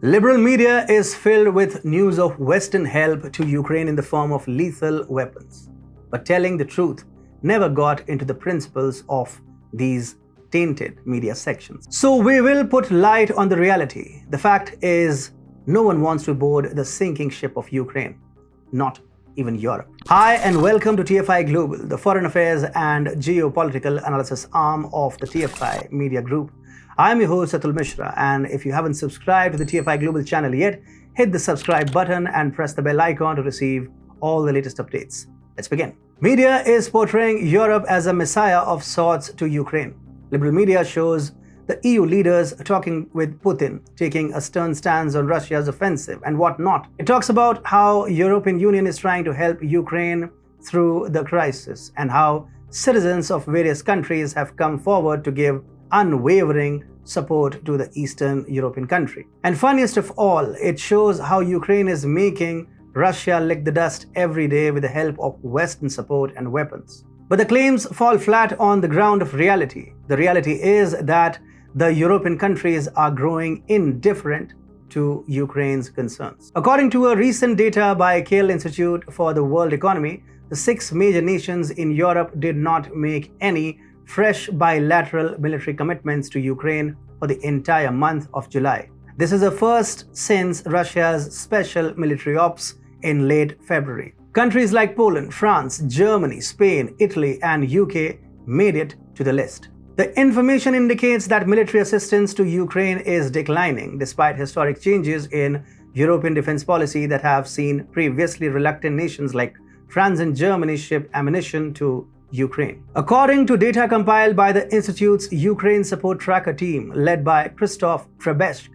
Liberal media is filled with news of Western help to Ukraine in the form of lethal weapons. But telling the truth never got into the principles of these tainted media sections. So we will put light on the reality. The fact is, no one wants to board the sinking ship of Ukraine, not even Europe. Hi and welcome to TFI Global, the foreign affairs and geopolitical analysis arm of the TFI Media Group. I'm your host Atul Mishra, and if you haven't subscribed to the TFI Global channel yet, hit the subscribe button and press the bell icon to receive all the latest updates. Let's begin. Media is portraying Europe as a messiah of sorts to Ukraine. Liberal media shows the EU leaders talking with Putin, taking a stern stance on Russia's offensive and whatnot. It talks about how European Union is trying to help Ukraine through the crisis and how citizens of various countries have come forward to give unwavering support to the Eastern European country. And funniest of all, it shows how Ukraine is making Russia lick the dust every day with the help of Western support and weapons. But the claims fall flat on the ground of reality. The reality is that the European countries are growing indifferent to Ukraine's concerns. According to a recent data by Kiel Institute for the World Economy, the 6 major nations in Europe did not make any fresh bilateral military commitments to Ukraine for the entire month of July. This is the first since Russia's special military ops in late February. Countries like Poland, France, Germany, Spain, Italy, and UK made it to the list. The information indicates that military assistance to Ukraine is declining despite historic changes in European defense policy that have seen previously reluctant nations like France and Germany ship ammunition to Ukraine. According to data compiled by the Institute's Ukraine Support Tracker team led by Christoph Trebeshk,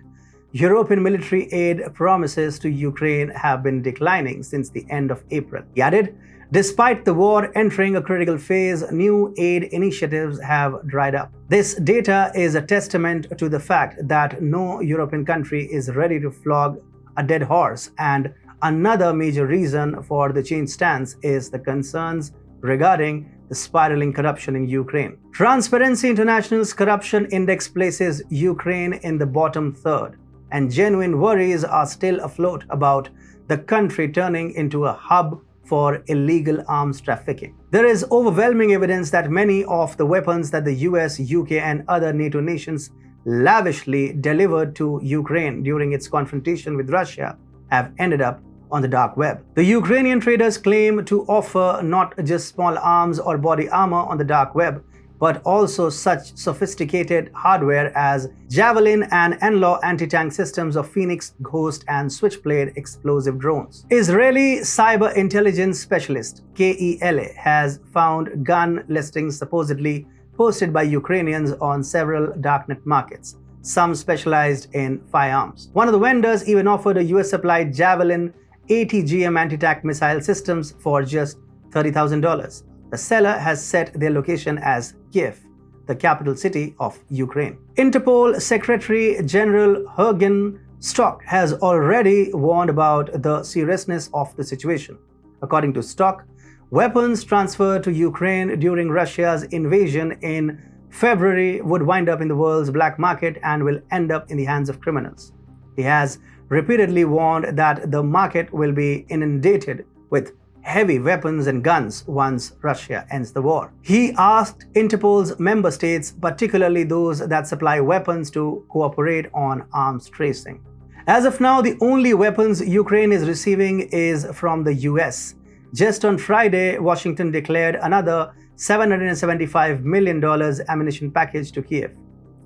European military aid promises to Ukraine have been declining since the end of April. He added, despite the war entering a critical phase, new aid initiatives have dried up. This data is a testament to the fact that no European country is ready to flog a dead horse, and another major reason for the changed stance is the concerns regarding the spiraling corruption in Ukraine. Transparency International's corruption index places Ukraine in the bottom third, and genuine worries are still afloat about the country turning into a hub for illegal arms trafficking. There is overwhelming evidence that many of the weapons that the US, UK, and other NATO nations lavishly delivered to Ukraine during its confrontation with Russia have ended up on the dark web. The Ukrainian traders claim to offer not just small arms or body armor on the dark web, but also such sophisticated hardware as Javelin and NLAW anti-tank systems of Phoenix, Ghost, and Switchblade explosive drones. Israeli cyber intelligence specialist KELA has found gun listings supposedly posted by Ukrainians on several darknet markets, some specialized in firearms. One of the vendors even offered a US-supplied Javelin ATGM anti-tank missile systems for just $30,000. The seller has set their location as Kiev, the capital city of Ukraine. Interpol Secretary General Jürgen Stock has already warned about the seriousness of the situation. According to Stock, weapons transferred to Ukraine during Russia's invasion in February would wind up in the world's black market and will end up in the hands of criminals. He has repeatedly warned that the market will be inundated with heavy weapons and guns once Russia ends the war. He asked Interpol's member states, particularly those that supply weapons, to cooperate on arms tracing. As of now, the only weapons Ukraine is receiving is from the US. Just on Friday, Washington declared another $775 million ammunition package to Kiev.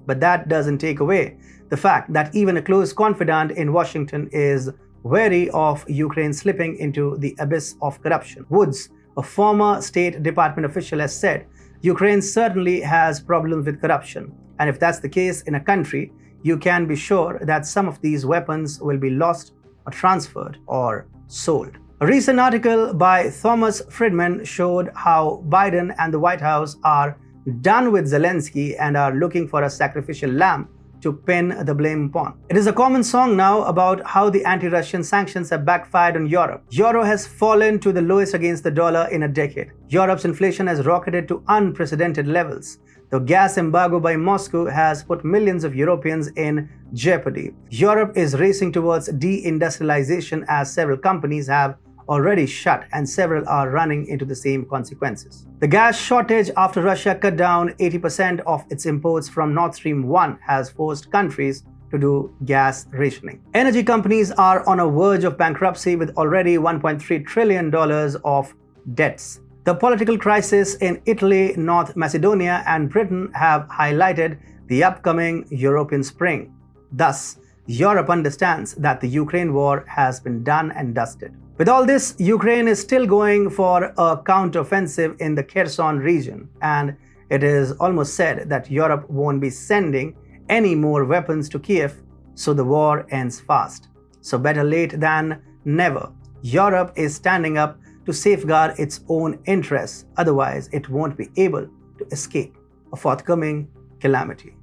But that doesn't take away the fact that even a close confidant in Washington is wary of Ukraine slipping into the abyss of corruption. Woods, a former State Department official, has said Ukraine certainly has problems with corruption, and if that's the case in a country, you can be sure that some of these weapons will be lost or transferred or sold. A recent article by Thomas Friedman showed how Biden and the White House are done with Zelensky and are looking for a sacrificial lamb to pin the blame upon. It is a common song now about how the anti-Russian sanctions have backfired on Europe. Euro has fallen to the lowest against the dollar in a decade. Europe's inflation has rocketed to unprecedented levels. The gas embargo by Moscow has put millions of Europeans in jeopardy. Europe is racing towards deindustrialization as several companies have already shut and several are running into the same consequences. The gas shortage after Russia cut down 80% of its imports from Nord Stream 1 has forced countries to do gas rationing. Energy companies are on a verge of bankruptcy with already $1.3 trillion of debts. The political crisis in Italy, North Macedonia, and Britain have highlighted the upcoming European spring. Thus, Europe understands that the Ukraine war has been done and dusted. With all this, Ukraine is still going for a counteroffensive in the Kherson region, and it is almost said that Europe won't be sending any more weapons to Kiev, so the war ends fast. So better late than never. Europe is standing up to safeguard its own interests, otherwise it won't be able to escape a forthcoming calamity.